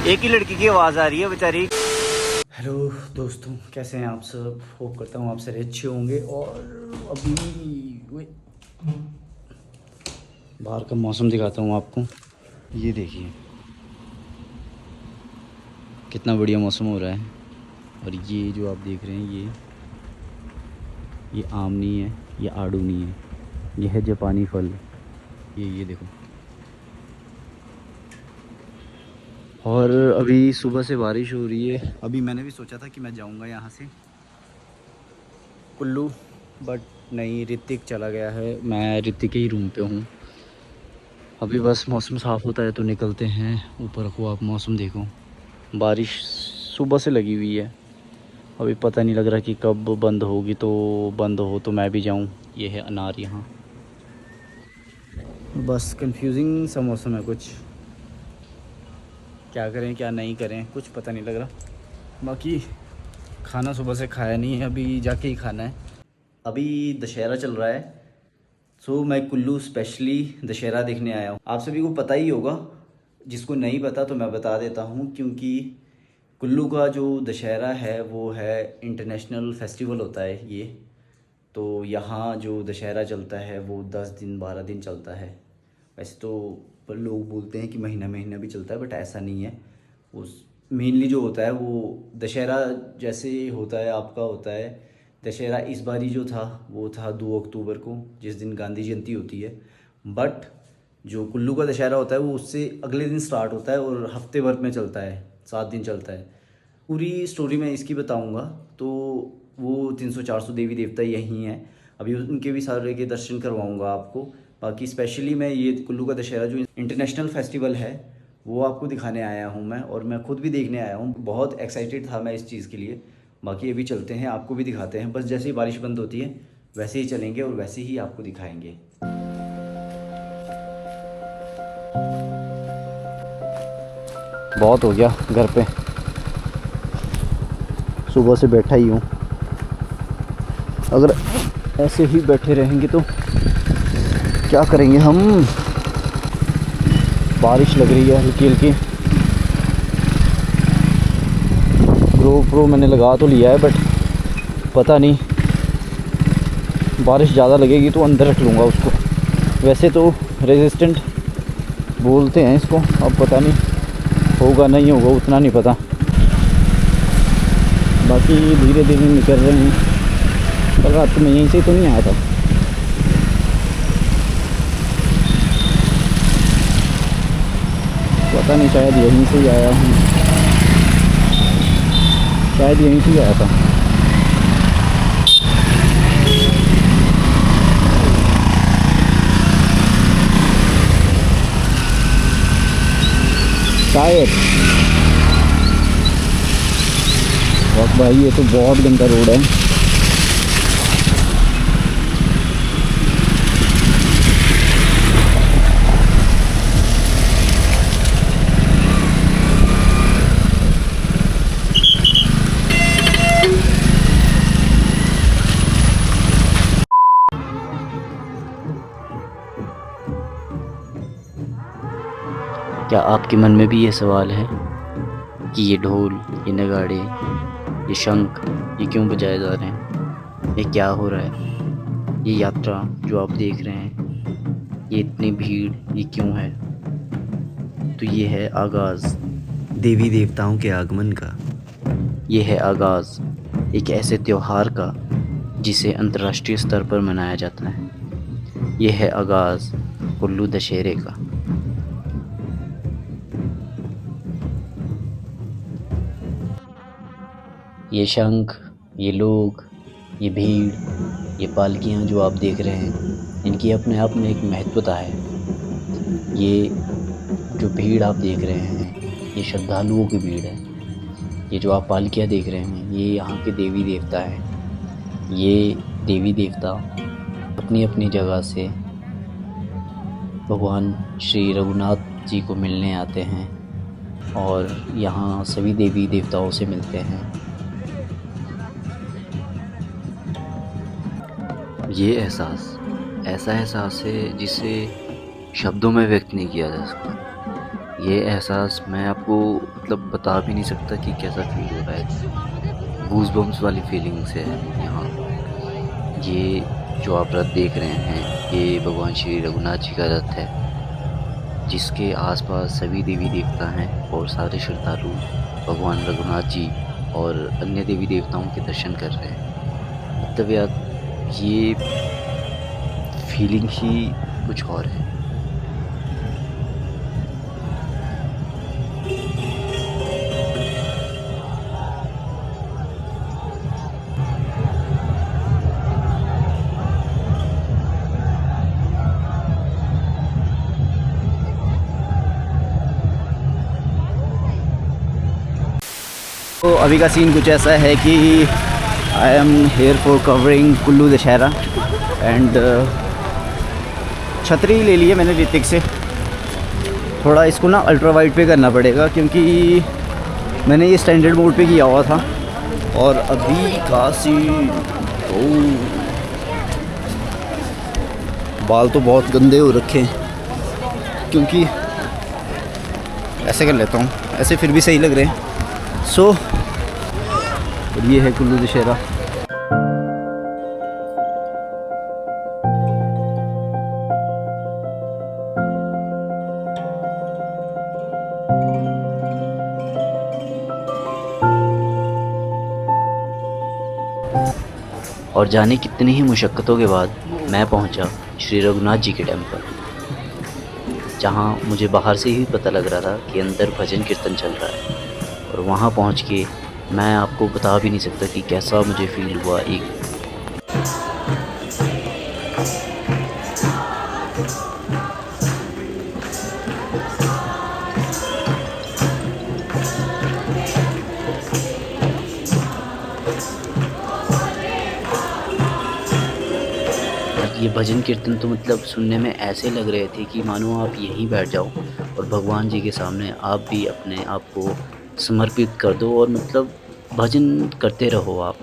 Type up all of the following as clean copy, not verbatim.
एक ही लड़की की आवाज़ आ रही है बेचारी। हेलो दोस्तों, कैसे हैं आप सब। होप करता हूँ आप सारे अच्छे होंगे। और अभी बाहर का मौसम दिखाता हूँ आपको। ये देखिए कितना बढ़िया मौसम हो रहा है। और ये जो आप देख रहे हैं ये आम नहीं है, ये आड़ू नहीं है, ये है जापानी फल। ये देखो। और अभी सुबह से बारिश हो रही है। अभी मैंने भी सोचा था कि मैं जाऊंगा यहाँ से कुल्लू, बट नहीं, ऋतिक चला गया है। मैं ऋतिक के ही रूम पे हूँ। अभी बस मौसम साफ़ होता है तो निकलते हैं। ऊपर को आप मौसम देखो, बारिश सुबह से लगी हुई है। अभी पता नहीं लग रहा कि कब बंद होगी, तो बंद हो तो मैं भी जाऊँ। ये है अनार यहाँ। बस कंफ्यूजिंग सा मौसम है कुछ। क्या करें क्या नहीं करें कुछ पता नहीं लग रहा। बाकी खाना सुबह से खाया नहीं है, अभी जाके ही खाना है। अभी दशहरा चल रहा है, सो मैं कुल्लू स्पेशली दशहरा देखने आया हूँ। आप सभी को पता ही होगा, जिसको नहीं पता तो मैं बता देता हूँ। क्योंकि कुल्लू का जो दशहरा है वो है इंटरनेशनल फेस्टिवल होता है ये। तो यहाँ जो दशहरा चलता है वो 10 दिन 12 दिन चलता है। वैसे तो पर लोग बोलते हैं कि महीना महीना भी चलता है, बट ऐसा नहीं है। उस मेनली जो होता है वो दशहरा जैसे होता है आपका होता है। दशहरा इस बारी जो था वो था 2 अक्टूबर को, जिस दिन गांधी जयंती होती है। बट जो कुल्लू का दशहरा होता है वो उससे अगले दिन स्टार्ट होता है और हफ्ते भर में चलता है, 7 दिन चलता है। पूरी स्टोरी मैं इसकी बताऊंगा। तो वो 300-400 देवी देवता यहीं हैं। अभी उनके भी सारे के दर्शन करवाऊंगा आपको। बाकी स्पेशली मैं ये कुल्लू का दशहरा जो इंटरनेशनल फेस्टिवल है वो आपको दिखाने आया हूँ मैं, और मैं खुद भी देखने आया हूँ। बहुत एक्साइटेड था मैं इस चीज़ के लिए। बाकी अभी चलते हैं, आपको भी दिखाते हैं। बस जैसे ही बारिश बंद होती है वैसे ही चलेंगे और वैसे ही आपको दिखाएंगे। बहुत हो गया घर पे, सुबह से बैठा ही हूँ। अगर ऐसे ही बैठे रहेंगे तो क्या करेंगे हम। बारिश लग रही है हल्की हल्की। GoPro मैंने लगा तो लिया है, बट पता नहीं, बारिश ज़्यादा लगेगी तो अंदर रख लूँगा उसको। वैसे तो रेजिस्टेंट बोलते हैं इसको, अब पता नहीं होगा नहीं होगा, उतना नहीं पता। बाकी धीरे धीरे निकल रहे हैं। कल रात में यहीं से तो नहीं आया था। पता नहीं, शायद यहीं से ही आया हूँ, शायद यहीं से ही आया था। शायद। वाह भाई, ये तो बहुत गंदा रोड है। क्या आपके मन में भी ये सवाल है कि ये ढोल, ये नगाड़े, ये शंख, ये क्यों बजाए जा रहे हैं? ये क्या हो रहा है? ये यात्रा जो आप देख रहे हैं, ये इतनी भीड़, ये क्यों है? तो ये है आगाज़ देवी देवताओं के आगमन का। ये है आगाज़ एक ऐसे त्योहार का जिसे अंतर्राष्ट्रीय स्तर पर मनाया जाता है। ये है आगाज़ कुल्लू दशहरे का। ये शंख, ये लोग, ये भीड़, ये पालकियाँ जो आप देख रहे हैं, इनकी अपने आप में एक महत्वता है। ये जो भीड़ आप देख रहे हैं, ये श्रद्धालुओं की भीड़ है। ये जो आप पालकियाँ देख रहे हैं, ये यहाँ के देवी देवता हैं। ये देवी देवता अपनी अपनी जगह से भगवान श्री रघुनाथ जी को मिलने आते हैं और यहाँ सभी देवी देवताओं से मिलते हैं। ये एहसास ऐसा एहसास है जिसे शब्दों में व्यक्त नहीं किया जा सकता। ये एहसास मैं आपको मतलब बता भी नहीं सकता कि कैसा फील हो रहा है। गूज़ बम्स वाली फीलिंग्स है यहाँ। ये जो आप रथ देख रहे हैं, ये भगवान श्री रघुनाथ जी का रथ है, जिसके आसपास सभी देवी देवता हैं और सारे श्रद्धालु भगवान रघुनाथ जी और अन्य देवी देवताओं के दर्शन कर रहे हैं। मतलब यार, ये फीलिंग ही कुछ और है। तो अभी का सीन कुछ ऐसा है कि I am here for covering Kullu Dussehra and छतरी ले ली है मैंने ऋतिक से। थोड़ा इसको ना अल्ट्रा वाइड पे करना पड़ेगा क्योंकि मैंने ये स्टैंडर्ड मोड पे किया हुआ था। और अभी का सीन, बाल तो बहुत गंदे हो रखे हैं क्योंकि ऐसे कर लेता हूँ, ऐसे फिर भी सही लग रहे हैं। सो ये है कुल्लू दशहरा। और जाने कितनी ही मुशक्क़तों के बाद मैं पहुंचा श्री रघुनाथ जी के टेम्पल, जहां मुझे बाहर से ही पता लग रहा था कि अंदर भजन कीर्तन चल रहा है। और वहां पहुंच के मैं आपको बता भी नहीं सकता कि कैसा मुझे फ़ील हुआ। एक ये भजन कीर्तन तो मतलब सुनने में ऐसे लग रहे थे कि मानो आप यहीं बैठ जाओ और भगवान जी के सामने आप भी अपने आप को समर्पित कर दो और मतलब भजन करते रहो आप।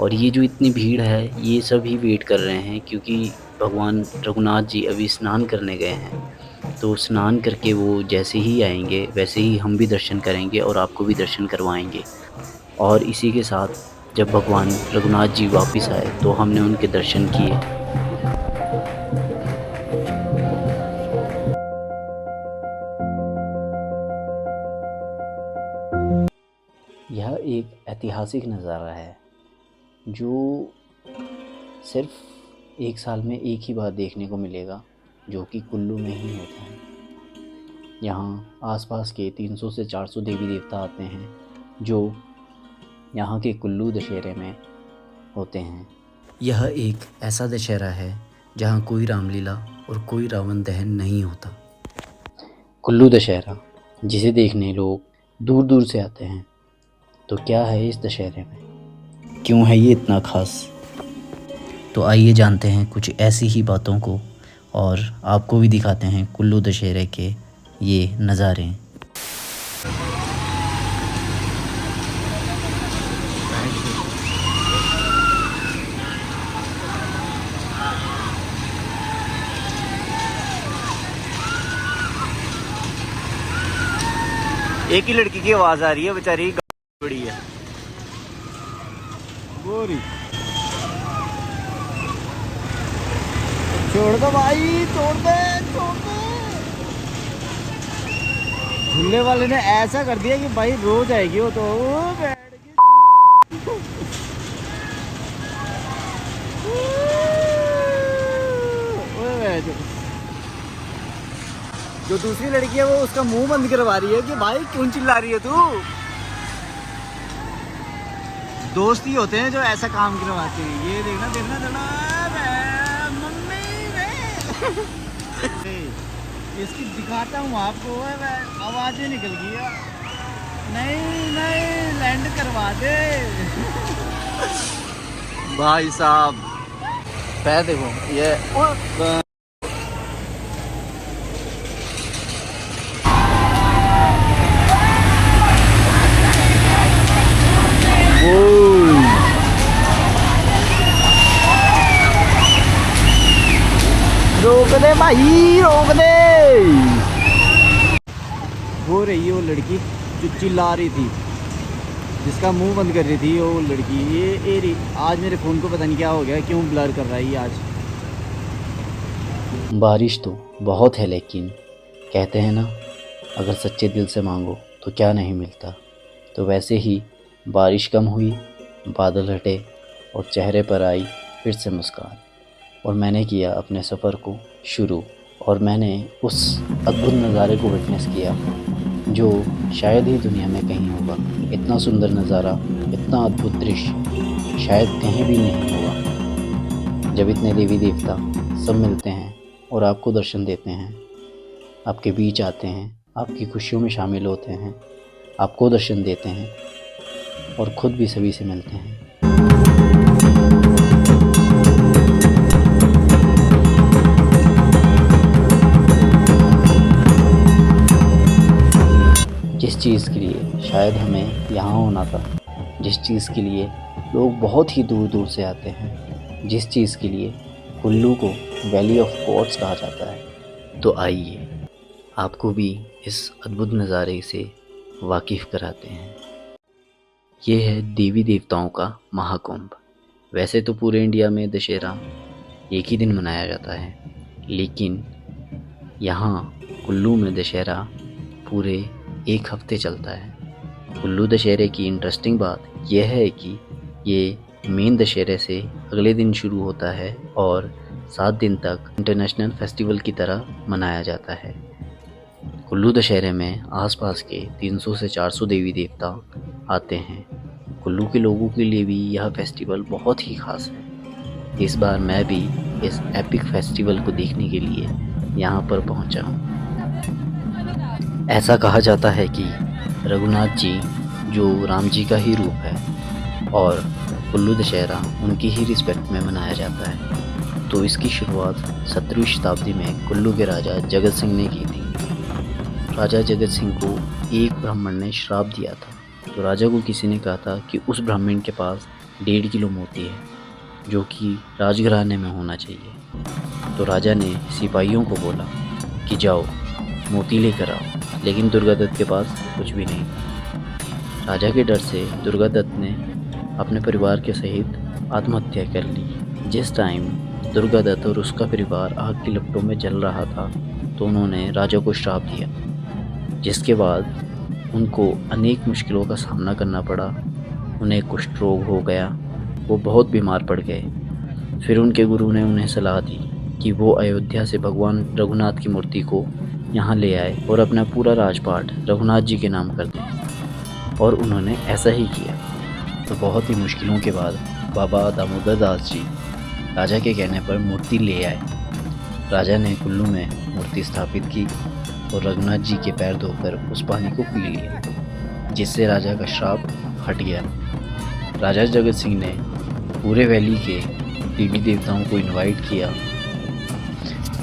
और ये जो इतनी भीड़ है, ये सभी वेट कर रहे हैं क्योंकि भगवान रघुनाथ जी अभी स्नान करने गए हैं। तो स्नान करके वो जैसे ही आएंगे वैसे ही हम भी दर्शन करेंगे और आपको भी दर्शन करवाएंगे। और इसी के साथ जब भगवान रघुनाथ जी वापस आए तो हमने उनके दर्शन किए। यह एक ऐतिहासिक नज़ारा है जो सिर्फ एक साल में एक ही बार देखने को मिलेगा, जो कि कुल्लू में ही होता है। यहाँ आसपास के 300 से 400 देवी देवता आते हैं जो यहाँ के कुल्लू दशहरे में होते हैं। यह एक ऐसा दशहरा है जहाँ कोई रामलीला और कोई रावण दहन नहीं होता। कुल्लू दशहरा जिसे देखने लोग दूर दूर से आते हैं। तो क्या है इस दशहरे में, क्यों है ये इतना खास? तो आइए जानते हैं कुछ ऐसी ही बातों को और आपको भी दिखाते हैं कुल्लू दशहरे के ये नज़ारे। एक ही लड़की की आवाज आ रही है, बेचारी बड़ी है। गोरी छोड़ दो भाई, छोड़ दे, छोड़ दे। झूले वाले ने ऐसा कर दिया कि भाई रोज आएगी वो तो बैठ गई। जो दूसरी लड़की है वो उसका मुंह बंद करवा रही है कि भाई क्यों चिल्ला रही है तू। दोस्त ही होते हैं जो ऐसा काम करवाते हैं। ये देखना देखना देखना मम्मी रे इसकी दिखाता हूँ आपको। आवाज़ें निकल गई है। नहीं नहीं लैंड करवा दे भाई साहब पैर देखो ये रोक दे भाई, रोक दे। हो रही है वो लड़की जो चिल्ला रही थी, जिसका मुंह बंद कर रही थी वो लड़की। ये आज मेरे फ़ोन को पता नहीं क्या हो गया, क्यों ब्लर कर रहा है ये आज। बारिश तो बहुत है, लेकिन कहते हैं ना, अगर सच्चे दिल से मांगो तो क्या नहीं मिलता। तो वैसे ही बारिश कम हुई, बादल हटे और चेहरे पर आई फिर से मुस्कान, और मैंने किया अपने सफ़र को शुरू। और मैंने उस अद्भुत नज़ारे को विटनेस किया जो शायद ही दुनिया में कहीं होगा। इतना सुंदर नज़ारा, इतना अद्भुत दृश्य शायद कहीं भी नहीं होगा। जब इतने देवी देवता सब मिलते हैं और आपको दर्शन देते हैं, आपके बीच आते हैं, आपकी खुशियों में शामिल होते हैं, आपको दर्शन देते हैं और ख़ुद भी सभी से मिलते हैं। जिस चीज़ के लिए शायद हमें यहाँ होना था, जिस चीज़ के लिए लोग बहुत ही दूर दूर से आते हैं, जिस चीज़ के लिए कुल्लू को वैली ऑफ गॉड्स कहा जाता है, तो आइए आपको भी इस अद्भुत नज़ारे से वाकिफ़ कराते हैं। ये है देवी देवताओं का महाकुंभ। वैसे तो पूरे इंडिया में दशहरा एक ही दिन मनाया जाता है, लेकिन यहाँ कुल्लू में दशहरा पूरे एक हफ्ते चलता है। कुल्लू दशहरे की इंटरेस्टिंग बात यह है कि ये मेन दशहरे से अगले दिन शुरू होता है और 7 दिन तक इंटरनेशनल फेस्टिवल की तरह मनाया जाता है। कुल्लू दशहरे में आसपास के 300 से 400 देवी देवता आते हैं। कुल्लू के लोगों के लिए भी यह फेस्टिवल बहुत ही ख़ास है। इस बार मैं भी इस एपिक फेस्टिवल को देखने के लिए यहाँ पर पहुँचा हूँ। ऐसा कहा जाता है कि रघुनाथ जी जो राम जी का ही रूप है और कुल्लू दशहरा उनकी ही रिस्पेक्ट में मनाया जाता है। तो इसकी शुरुआत 17वीं शताब्दी में कुल्लू के राजा जगत सिंह ने की थी। राजा जगत सिंह को एक ब्राह्मण ने श्राप दिया था, तो राजा को किसी ने कहा था कि उस ब्राह्मण के पास 1.5 किलो मोती है जो कि राजघराने में होना चाहिए। तो राजा ने सिपाहियों को बोला कि जाओ मोती लेकर आओ, लेकिन दुर्गादत्त के पास कुछ भी नहीं था। राजा के डर से दुर्गादत्त ने अपने परिवार के सहित आत्महत्या कर ली। जिस टाइम दुर्गादत्त और उसका परिवार आग की लपटों में जल रहा था, तो उन्होंने राजा को श्राप दिया, जिसके बाद उनको अनेक मुश्किलों का सामना करना पड़ा। उन्हें कुष्ठ रोग हो गया, वो बहुत बीमार पड़ गए। फिर उनके गुरु ने उन्हें सलाह दी कि वो अयोध्या से भगवान रघुनाथ की मूर्ति को यहाँ ले आए और अपना पूरा राजपाट रघुनाथ जी के नाम कर दें, और उन्होंने ऐसा ही किया। तो बहुत ही मुश्किलों के बाद बाबा दामोदर दास जी राजा के कहने पर मूर्ति ले आए। राजा ने कुल्लू में मूर्ति स्थापित की और रघुनाथ जी के पैर धोकर उस पानी को पी लिया, जिससे राजा का श्राप हट गया। राजा जगत सिंह ने पूरे वैली के देवी देवताओं को इनवाइट किया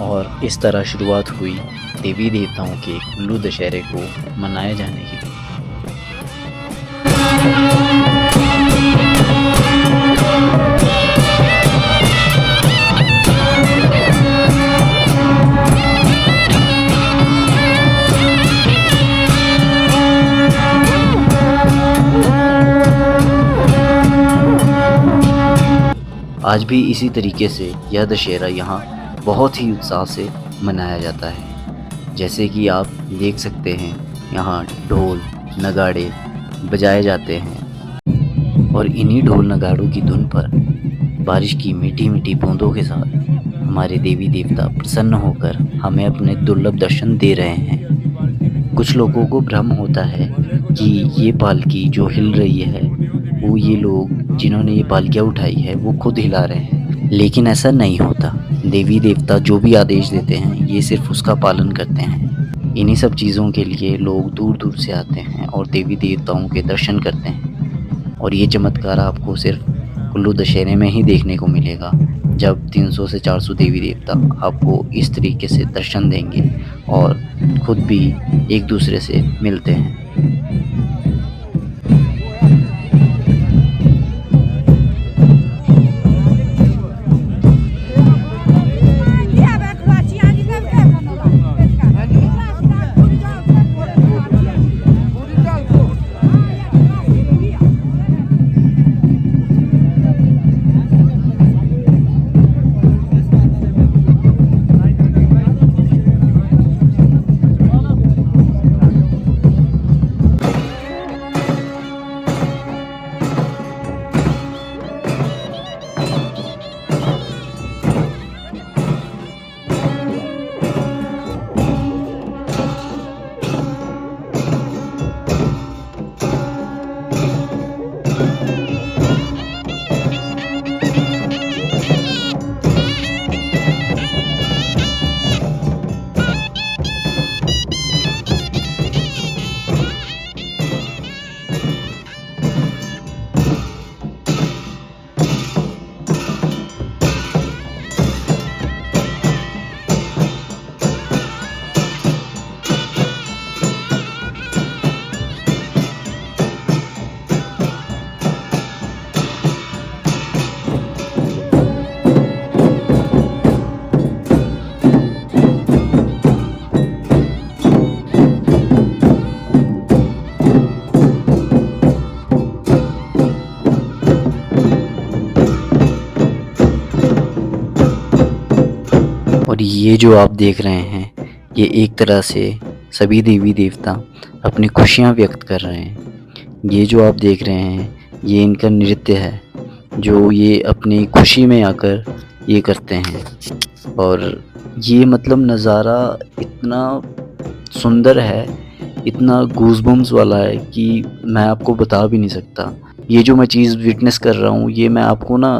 और इस तरह शुरुआत हुई देवी देवताओं के कुल्लू दशहरे को मनाए जाने की। आज भी इसी तरीके से यह दशहरा यहाँ बहुत ही उत्साह से मनाया जाता है। जैसे कि आप देख सकते हैं, यहाँ ढोल नगाड़े बजाए जाते हैं और इन्हीं ढोल नगाड़ों की धुन पर बारिश की मीठी मीठी बूंदों के साथ हमारे देवी देवता प्रसन्न होकर हमें अपने दुर्लभ दर्शन दे रहे हैं। कुछ लोगों को भ्रम होता है कि ये पालकी जो हिल रही है वो ये लोग जिन्होंने ये पालकियाँ उठाई है वो खुद हिला रहे हैं, लेकिन ऐसा नहीं होता। देवी देवता जो भी आदेश देते हैं ये सिर्फ उसका पालन करते हैं। इन्हीं सब चीज़ों के लिए लोग दूर दूर से आते हैं और देवी देवताओं के दर्शन करते हैं। और ये चमत्कार आपको सिर्फ कुल्लू दशहरे में ही देखने को मिलेगा, जब 300 से 400 देवी देवता आपको इस तरीके से दर्शन देंगे और खुद भी एक दूसरे से मिलते हैं। और ये जो आप देख रहे हैं, ये एक तरह से सभी देवी देवता अपनी खुशियाँ व्यक्त कर रहे हैं। ये जो आप देख रहे हैं, ये इनका नृत्य है जो ये अपनी खुशी में आकर ये करते हैं। और ये मतलब नज़ारा इतना सुंदर है, इतना गूज़बम्स वाला है कि मैं आपको बता भी नहीं सकता। ये जो मैं चीज़ विटनेस कर रहा हूँ, ये मैं आपको ना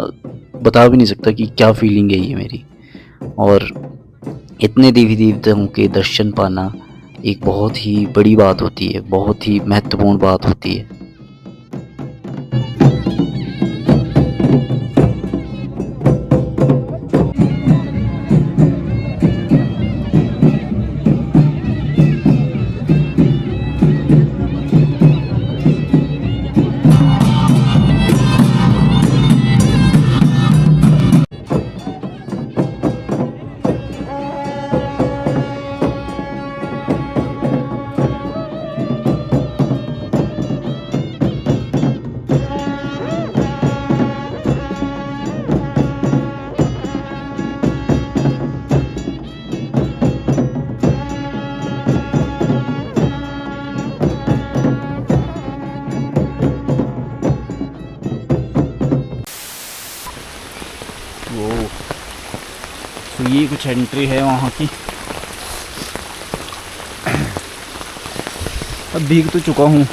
बता भी नहीं सकता कि क्या फीलिंग है ये मेरी। और इतने देवी देवताओं के दर्शन पाना एक बहुत ही बड़ी बात होती है, बहुत ही महत्वपूर्ण बात होती है। तो ये कुछ एंट्री है वहाँ की। अब भीग तो चुका हूँ।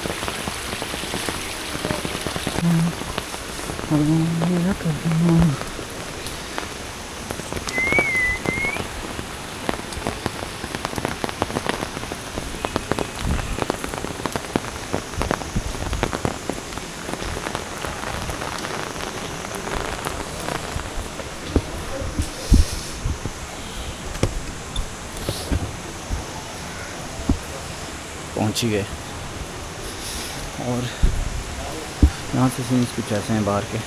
पहुंच ही गए। और यहाँ से सीन्स कुछ ऐसे हैं बाहर के।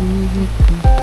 you